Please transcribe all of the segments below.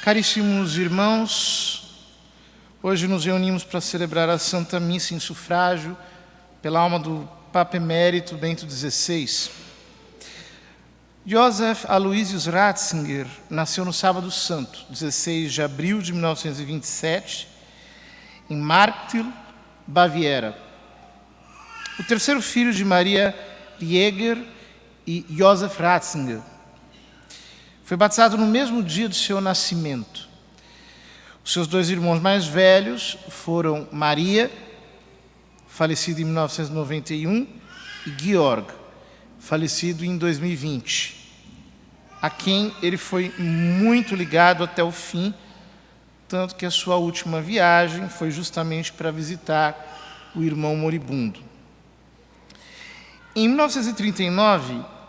Caríssimos irmãos, hoje nos reunimos para celebrar a Santa Missa em sufrágio pela alma do Papa Emérito Bento XVI. Joseph Aloysius Ratzinger nasceu no Sábado Santo, 16 de abril de 1927, em Marktil, Baviera. O terceiro filho de Maria Rieger e Joseph Ratzinger. Foi batizado no mesmo dia de seu nascimento. Os seus dois irmãos mais velhos foram Maria, falecida em 1991, e Georg, falecido em 2020, a quem ele foi muito ligado até o fim, tanto que a sua última viagem foi justamente para visitar o irmão moribundo. Em 1939,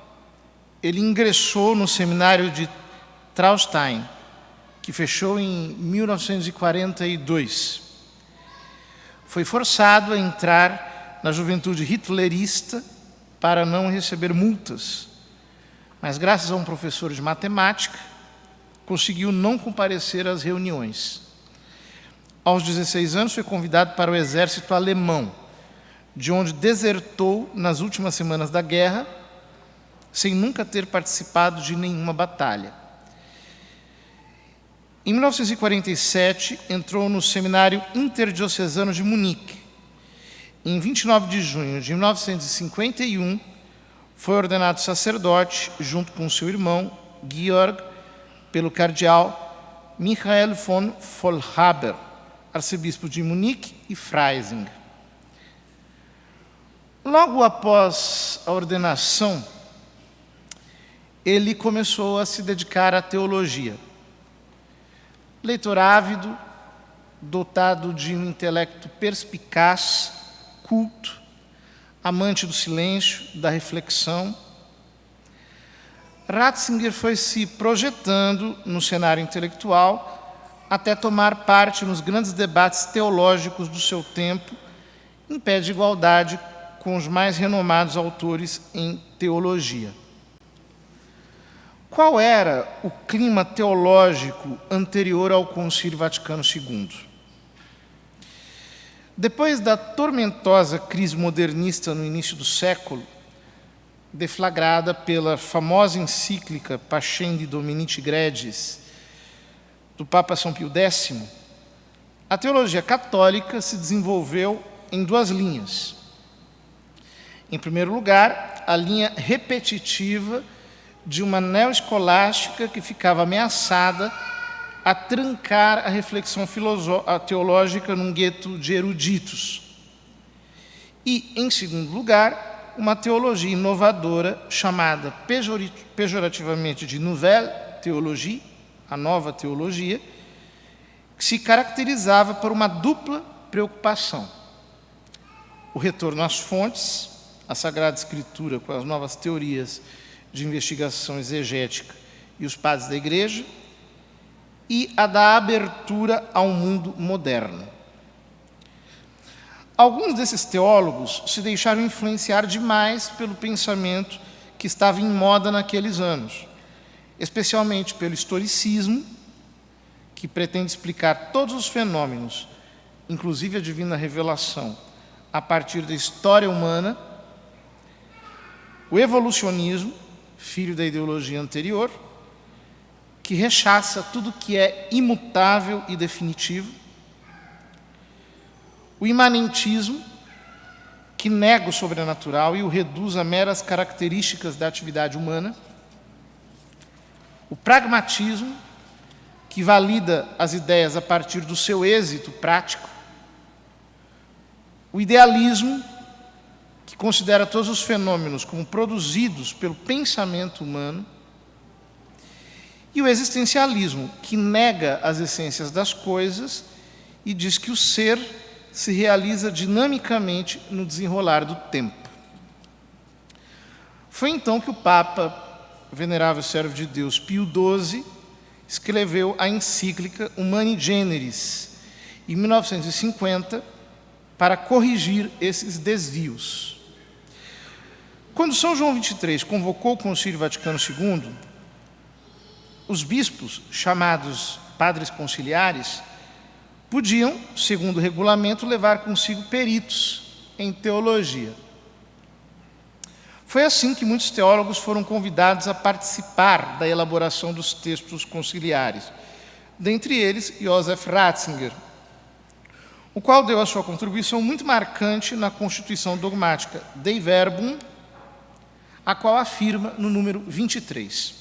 ele ingressou no seminário de Traunstein, que fechou em 1942. Foi forçado a entrar na juventude hitlerista para não receber multas, mas graças a um professor de matemática, conseguiu não comparecer às reuniões. Aos 16 anos, foi convidado para o exército alemão, de onde desertou nas últimas semanas da guerra, sem nunca ter participado de nenhuma batalha. Em 1947, entrou no Seminário Interdiocesano de Munique. Em 29 de junho de 1951, foi ordenado sacerdote, junto com seu irmão, Georg, pelo cardeal Michael von Faulhaber, arcebispo de Munique e Freising. Logo após a ordenação, ele começou a se dedicar à teologia. Leitor ávido, dotado de um intelecto perspicaz, culto, amante do silêncio, da reflexão, Ratzinger foi se projetando no cenário intelectual até tomar parte nos grandes debates teológicos do seu tempo, em pé de igualdade com os mais renomados autores em teologia. Qual era o clima teológico anterior ao Concílio Vaticano II? Depois da tormentosa crise modernista no início do século, deflagrada pela famosa encíclica Pascendi Dominici Gredis, do Papa São Pio X, a teologia católica se desenvolveu em duas linhas. Em primeiro lugar, a linha repetitiva de uma neoescolástica que ficava ameaçada a trancar a reflexão teológica num gueto de eruditos. E, em segundo lugar, uma teologia inovadora chamada pejorativamente de Nouvelle Théologie, a nova teologia, que se caracterizava por uma dupla preocupação: o retorno às fontes, a Sagrada Escritura com as novas teorias de investigação exegética e os padres da Igreja, e a da abertura ao mundo moderno. Alguns desses teólogos se deixaram influenciar demais pelo pensamento que estava em moda naqueles anos, especialmente pelo historicismo, que pretende explicar todos os fenômenos, inclusive a divina revelação, a partir da história humana, o evolucionismo, filho da ideologia anterior, que rechaça tudo que é imutável e definitivo, o imanentismo, que nega o sobrenatural e o reduz a meras características da atividade humana, o pragmatismo, que valida as ideias a partir do seu êxito prático, o idealismo, que considera todos os fenômenos como produzidos pelo pensamento humano, e o existencialismo, que nega as essências das coisas e diz que o ser se realiza dinamicamente no desenrolar do tempo. Foi então que o Papa, venerável servo de Deus, Pio XII, escreveu a encíclica Humani Generis, em 1950, para corrigir esses desvios. Quando São João XXIII convocou o Concílio Vaticano II, os bispos, chamados padres conciliares podiam, segundo o regulamento, levar consigo peritos em teologia. Foi assim que muitos teólogos foram convidados a participar da elaboração dos textos conciliares, dentre eles Joseph Ratzinger, o qual deu a sua contribuição muito marcante na Constituição Dogmática Dei Verbum, a qual afirma no número 23.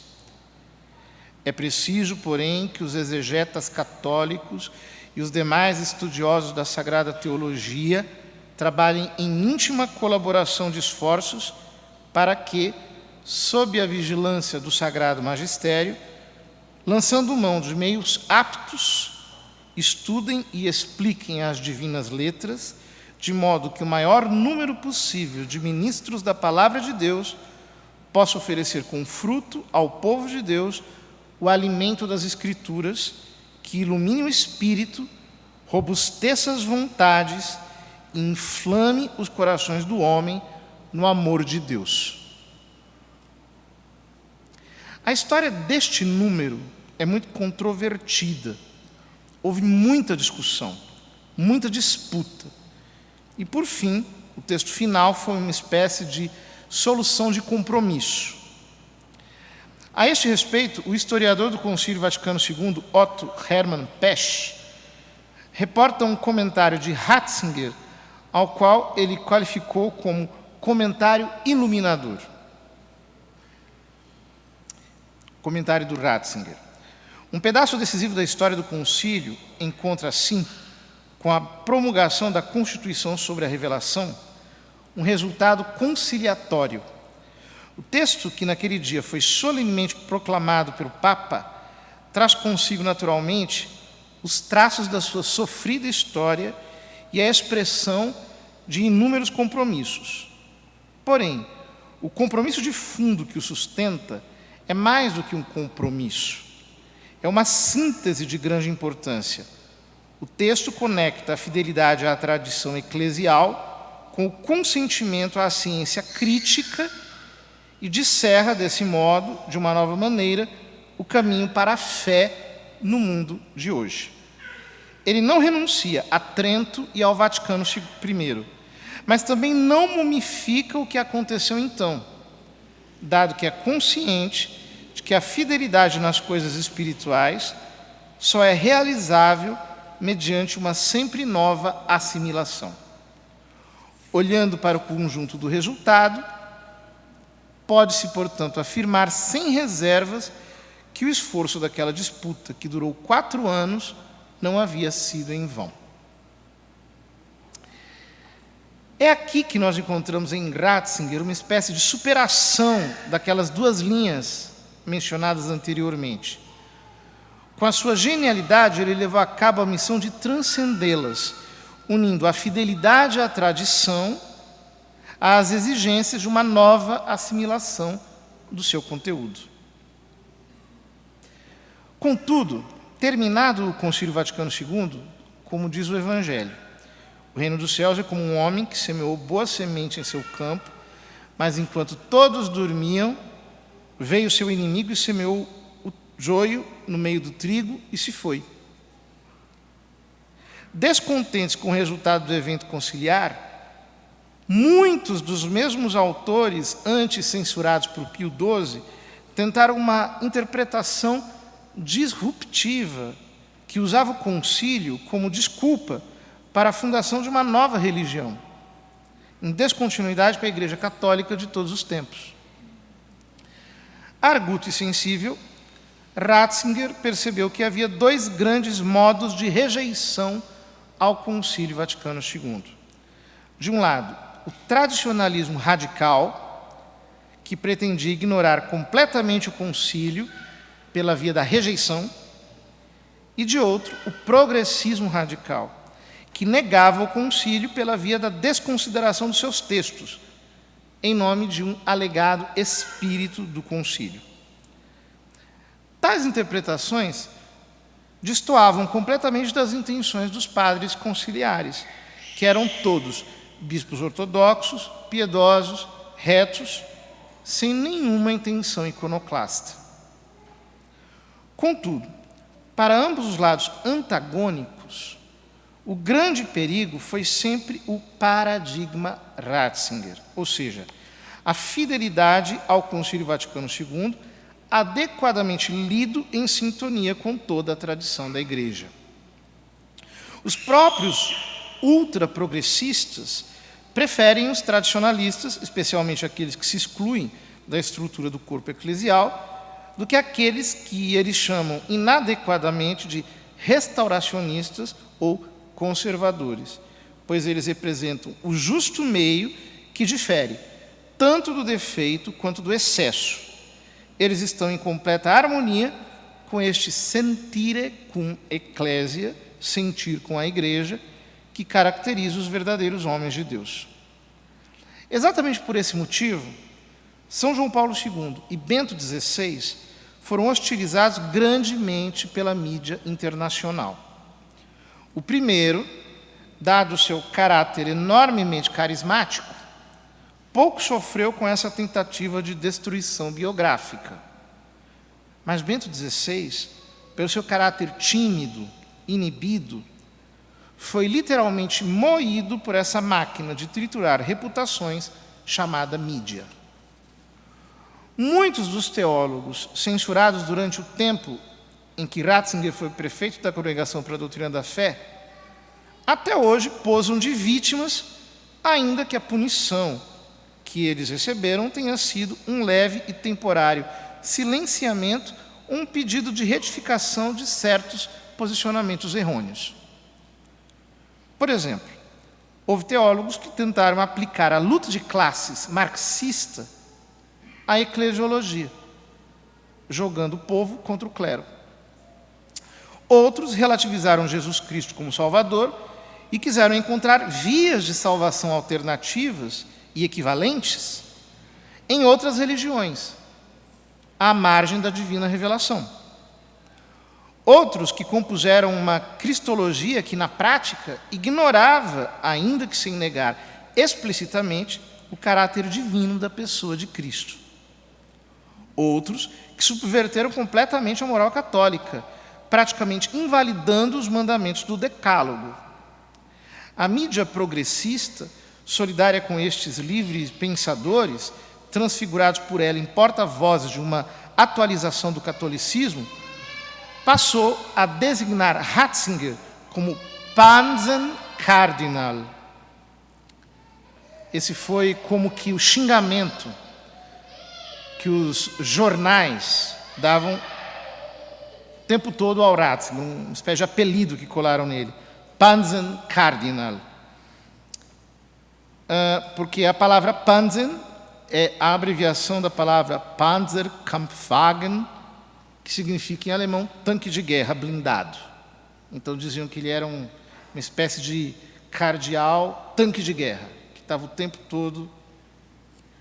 É preciso, porém, que os exegetas católicos e os demais estudiosos da Sagrada Teologia trabalhem em íntima colaboração de esforços para que, sob a vigilância do Sagrado Magistério, lançando mão de meios aptos, estudem e expliquem as divinas letras, de modo que o maior número possível de ministros da Palavra de Deus possa oferecer com fruto ao povo de Deus o alimento das Escrituras, que ilumine o espírito, robusteça as vontades e inflame os corações do homem no amor de Deus. A história deste número é muito controvertida. Houve muita discussão, muita disputa. E, por fim, o texto final foi uma espécie de solução de compromisso. A este respeito, o historiador do Concílio Vaticano II, Otto Hermann Pesch, reporta um comentário de Ratzinger, ao qual ele qualificou como comentário iluminador. Comentário do Ratzinger. Um pedaço decisivo da história do concílio encontra, assim, com a promulgação da Constituição sobre a Revelação, um resultado conciliatório. O texto, que naquele dia foi solenemente proclamado pelo Papa, traz consigo, naturalmente, os traços da sua sofrida história e a expressão de inúmeros compromissos. Porém, o compromisso de fundo que o sustenta é mais do que um compromisso. É uma síntese de grande importância. O texto conecta a fidelidade à tradição eclesial com o consentimento à ciência crítica e descerra, desse modo, de uma nova maneira, o caminho para a fé no mundo de hoje. Ele não renuncia a Trento e ao Vaticano I, mas também não mumifica o que aconteceu então, dado que é consciente de que a fidelidade nas coisas espirituais só é realizável mediante uma sempre nova assimilação. Olhando para o conjunto do resultado, pode-se, portanto, afirmar sem reservas que o esforço daquela disputa, que durou 4 anos, não havia sido em vão. É aqui que nós encontramos em Ratzinger uma espécie de superação daquelas 2 linhas mencionadas anteriormente. Com a sua genialidade, ele levou a cabo a missão de transcendê-las, unindo a fidelidade à tradição às exigências de uma nova assimilação do seu conteúdo. Contudo, terminado o Concílio Vaticano II, como diz o Evangelho, o reino dos céus é como um homem que semeou boa semente em seu campo, mas enquanto todos dormiam, veio o seu inimigo e semeou o joio no meio do trigo e se foi. Descontentes com o resultado do evento conciliar, muitos dos mesmos autores, antes censurados por Pio XII, tentaram uma interpretação disruptiva que usava o concílio como desculpa para a fundação de uma nova religião, em descontinuidade com a Igreja Católica de todos os tempos. Arguto e sensível, Ratzinger percebeu que havia 2 grandes modos de rejeição ao Concílio Vaticano II. De um lado, o tradicionalismo radical, que pretendia ignorar completamente o concílio pela via da rejeição, e de outro, o progressismo radical, que negava o concílio pela via da desconsideração dos seus textos, em nome de um alegado espírito do concílio. Tais interpretações destoavam completamente das intenções dos padres conciliares, que eram todos bispos ortodoxos, piedosos, retos, sem nenhuma intenção iconoclasta. Contudo, para ambos os lados antagônicos, o grande perigo foi sempre o paradigma Ratzinger, ou seja, a fidelidade ao Concílio Vaticano II, adequadamente lido em sintonia com toda a tradição da Igreja. Os próprios ultraprogressistas preferem os tradicionalistas, especialmente aqueles que se excluem da estrutura do corpo eclesial, do que aqueles que eles chamam inadequadamente de restauracionistas ou conservadores, pois eles representam o justo meio que difere tanto do defeito quanto do excesso. Eles estão em completa harmonia com este sentire cum ecclesia, sentir com a Igreja, que caracteriza os verdadeiros homens de Deus. Exatamente por esse motivo, São João Paulo II e Bento XVI foram hostilizados grandemente pela mídia internacional. O primeiro, dado o seu caráter enormemente carismático, pouco sofreu com essa tentativa de destruição biográfica. Mas Bento XVI, pelo seu caráter tímido, inibido, foi literalmente moído por essa máquina de triturar reputações chamada mídia. Muitos dos teólogos censurados durante o tempo em que Ratzinger foi prefeito da Congregação para a Doutrina da Fé, até hoje posam de vítimas, ainda que a punição que eles receberam tenha sido um leve e temporário silenciamento ou um pedido de retificação de certos posicionamentos errôneos. Por exemplo, houve teólogos que tentaram aplicar a luta de classes marxista à eclesiologia, jogando o povo contra o clero. Outros relativizaram Jesus Cristo como Salvador e quiseram encontrar vias de salvação alternativas e equivalentes em outras religiões, à margem da divina revelação. Outros que compuseram uma cristologia que, na prática, ignorava, ainda que sem negar explicitamente, o caráter divino da pessoa de Cristo. Outros que subverteram completamente a moral católica, praticamente invalidando os mandamentos do Decálogo. A mídia progressista, solidária com estes livres pensadores, transfigurados por ela em porta-vozes de uma atualização do catolicismo, passou a designar Ratzinger como Panzenkardinal. Esse foi como que o xingamento que os jornais davam o tempo todo ao Ratzinger, uma espécie de apelido que colaram nele, Panzenkardinal. Porque a palavra Panzen é a abreviação da palavra Panzerkampfwagen, que significa em alemão tanque de guerra blindado. Então diziam que ele era uma espécie de cardeal tanque de guerra, que estava o tempo todo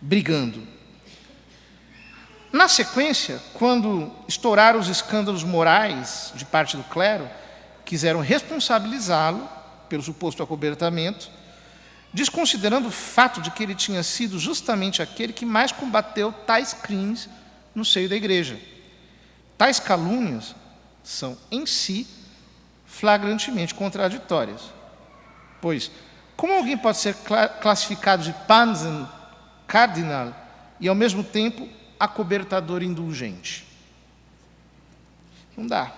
brigando. Na sequência, quando estouraram os escândalos morais de parte do clero, quiseram responsabilizá-lo pelo suposto acobertamento, desconsiderando o fato de que ele tinha sido justamente aquele que mais combateu tais crimes no seio da Igreja. Tais calúnias são, em si, flagrantemente contraditórias. Pois, como alguém pode ser classificado de Panzenkardinal e, ao mesmo tempo, acobertador indulgente? Não dá.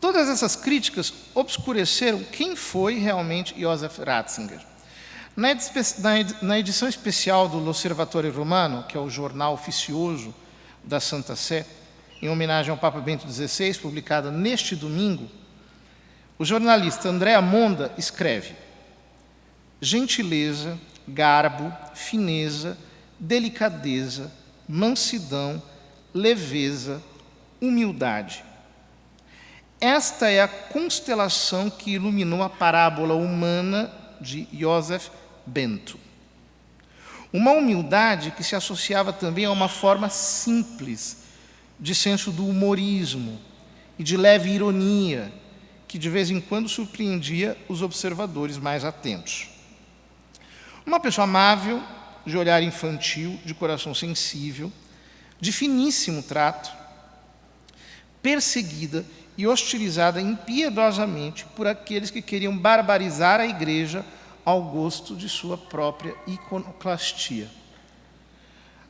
Todas essas críticas obscureceram quem foi realmente Joseph Ratzinger. Na edição especial do L'Osservatore Romano, que é o jornal oficioso da Santa Sé, em homenagem ao Papa Bento XVI, publicada neste domingo, o jornalista Andrea Monda escreve: gentileza, garbo, fineza, delicadeza, mansidão, leveza, humildade. Esta é a constelação que iluminou a parábola humana de Joseph Bento. Uma humildade que se associava também a uma forma simples de senso do humorismo e de leve ironia, que de vez em quando surpreendia os observadores mais atentos. Uma pessoa amável, de olhar infantil, de coração sensível, de finíssimo trato, perseguida e hostilizada impiedosamente por aqueles que queriam barbarizar a igreja ao gosto de sua própria iconoclastia.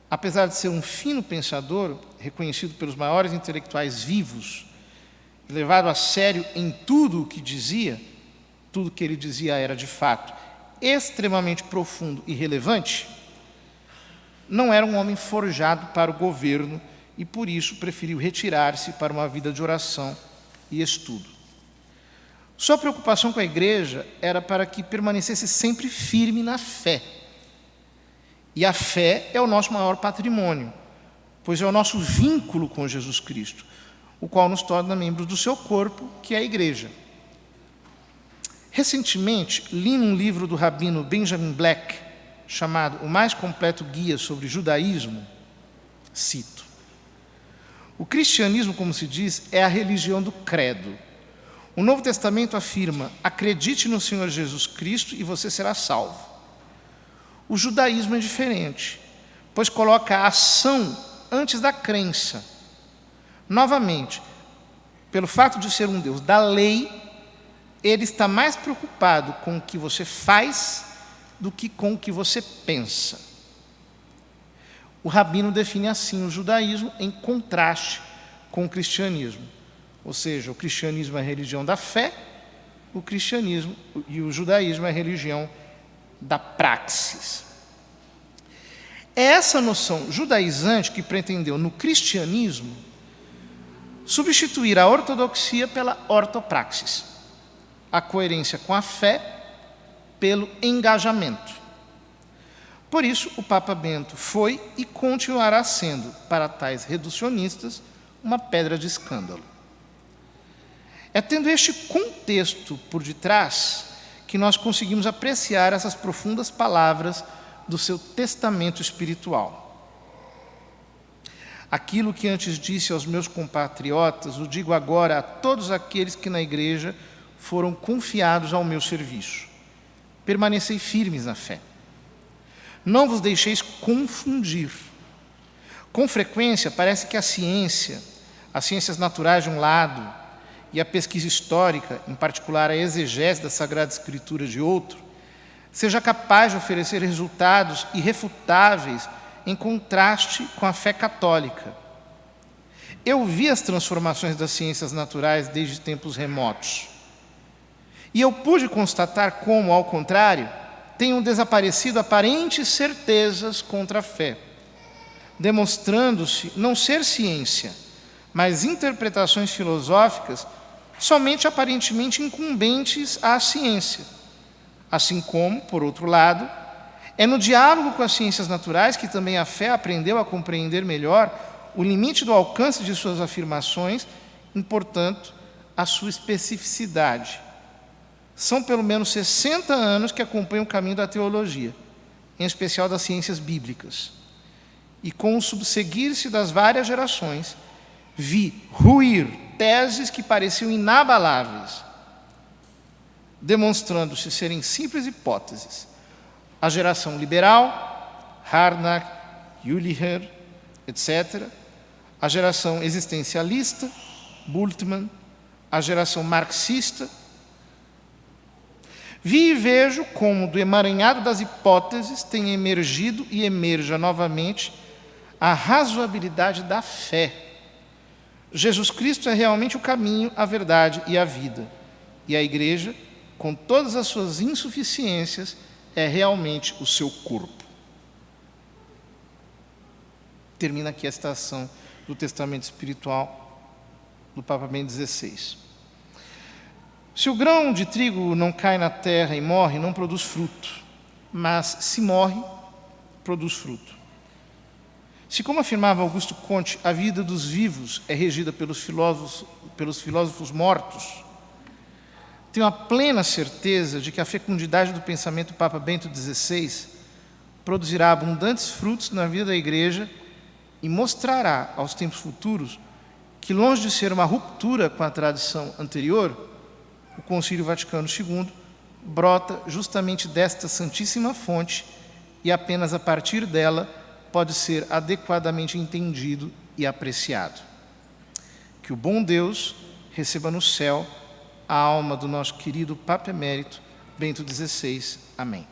Apesar de ser um fino pensador, reconhecido pelos maiores intelectuais vivos, levado a sério em tudo o que dizia, tudo que ele dizia era, de fato, extremamente profundo e relevante, não era um homem forjado para o governo e, por isso, preferiu retirar-se para uma vida de oração e estudo. Sua preocupação com a igreja era para que permanecesse sempre firme na fé. E a fé é o nosso maior patrimônio, pois é o nosso vínculo com Jesus Cristo, o qual nos torna membros do seu corpo, que é a igreja. Recentemente, li num livro do rabino Benjamin Black, chamado O Mais Completo Guia sobre Judaísmo, cito: o cristianismo, como se diz, é a religião do credo. O Novo Testamento afirma: acredite no Senhor Jesus Cristo e você será salvo. O judaísmo é diferente, pois coloca a ação antes da crença. Novamente, pelo fato de ser um Deus da lei, ele está mais preocupado com o que você faz do que com o que você pensa. O rabino define assim o judaísmo em contraste com o cristianismo. Ou seja, o cristianismo é a religião da fé, o cristianismo e o judaísmo é a religião da praxis. É essa noção judaizante que pretendeu, no cristianismo, substituir a ortodoxia pela ortopraxis, a coerência com a fé pelo engajamento. Por isso, o Papa Bento foi e continuará sendo, para tais reducionistas, uma pedra de escândalo. É tendo este contexto por detrás que nós conseguimos apreciar essas profundas palavras do seu testamento espiritual. Aquilo que antes disse aos meus compatriotas, o digo agora a todos aqueles que na igreja foram confiados ao meu serviço. Permanecei firmes na fé. Não vos deixeis confundir. Com frequência, parece que a ciência, as ciências naturais de um lado, e a pesquisa histórica, em particular a exegese da Sagrada Escritura de outro, seja capaz de oferecer resultados irrefutáveis em contraste com a fé católica. Eu vi as transformações das ciências naturais desde tempos remotos. E eu pude constatar como, ao contrário, tenham desaparecido aparentes certezas contra a fé, demonstrando-se não ser ciência, mas interpretações filosóficas somente aparentemente incumbentes à ciência. Assim como, por outro lado, é no diálogo com as ciências naturais que também a fé aprendeu a compreender melhor o limite do alcance de suas afirmações e, portanto, a sua especificidade. São pelo menos 60 anos que acompanham o caminho da teologia, em especial das ciências bíblicas. E com o subseguir-se das várias gerações, vi ruir teses que pareciam inabaláveis, demonstrando-se serem simples hipóteses. A geração liberal, Harnack, Uliher, etc. A geração existencialista, Bultmann. A geração marxista. Vi e vejo como, do emaranhado das hipóteses, tem emergido e emerja novamente a razoabilidade da fé. Jesus Cristo é realmente o caminho, a verdade e a vida. E a igreja, com todas as suas insuficiências, é realmente o seu corpo. Termina aqui a citação do Testamento Espiritual do Papa Bento XVI. Se o grão de trigo não cai na terra e morre, não produz fruto. Mas, se morre, produz fruto. Se, como afirmava Augusto Comte, a vida dos vivos é regida pelos filósofos mortos, tenho a plena certeza de que a fecundidade do pensamento do Papa Bento XVI produzirá abundantes frutos na vida da Igreja e mostrará aos tempos futuros que, longe de ser uma ruptura com a tradição anterior, o Concílio Vaticano II brota justamente desta santíssima fonte e apenas a partir dela pode ser adequadamente entendido e apreciado. Que que o bom Deus receba no céu a alma do nosso querido Papa Emérito Bento XVI. Amém.